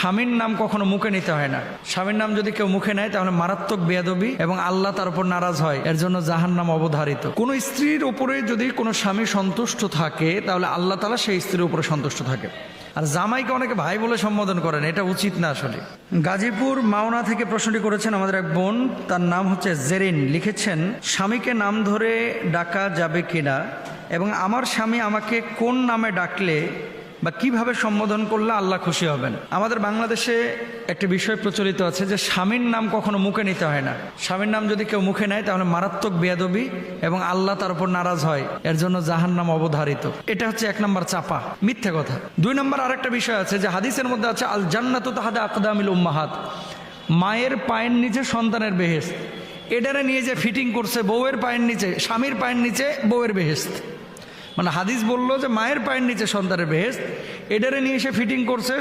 স্বামীর নাম কখনো মুখে নিতে হয় না। স্বামীর নাম যদি কেউ মুখে নেয় তাহলে মারাত্মক বেয়াদবি এবং আল্লাহ তার উপর নারাজ হয়, এর জন্য জাহান্নাম অবধারিত। কোন স্ত্রীর উপরে যদি কোনো স্বামী সন্তুষ্ট থাকে তাহলে আল্লাহ তাআলা সেই স্ত্রীর উপরে সন্তুষ্ট থাকে। আর জামাইকে অনেকে ভাই বলে সম্বোধন করেন, এটা উচিত না আসলে। গাজীপুর মাওনা থেকে প্রশ্নটি করেছেন আমাদের এক বোন, তার নাম হচ্ছে জেরিন। লিখেছেন, স্বামীকে নাম ধরে ডাকা যাবে কিনা এবং আমার স্বামী আমাকে কোন নামে ডাকলে বা কিভাবে সম্বোধন করলে আল্লাহ খুশি হবেন। আমাদের বাংলাদেশে একটা বিষয় প্রচলিত আছে যে স্বামীর নাম কখনো মুখে নিতে হয় না। স্বামীর নাম যদি কেউ মুখে নেয় তাহলে মারাত্মক বেয়াদবি এবং আল্লাহ তার উপর নারাজ হয়, এর জন্য জাহান্নাম অবধারিত। এটা হচ্ছে এক নম্বর চাপা, মিথ্যে কথা। দুই নম্বর আরেকটা বিষয় আছে যে হাদিসের মধ্যে আছে, আল জান্নাতু তাহতা আকদামিল উম্মাহাত, মায়ের পায়ের নিচে সন্তানের বেহেশত। এটারে নিয়ে যে ফিটিং করছে বউয়ের পায়ের নিচে, স্বামীর পায়ের নিচে বউয়ের বেহেশত। মানে হাদিস বললো যে মায়ের পায়ের নিচে সন্তানের বেহেশত, এটারে নিয়ে এসে ফিটিং করছে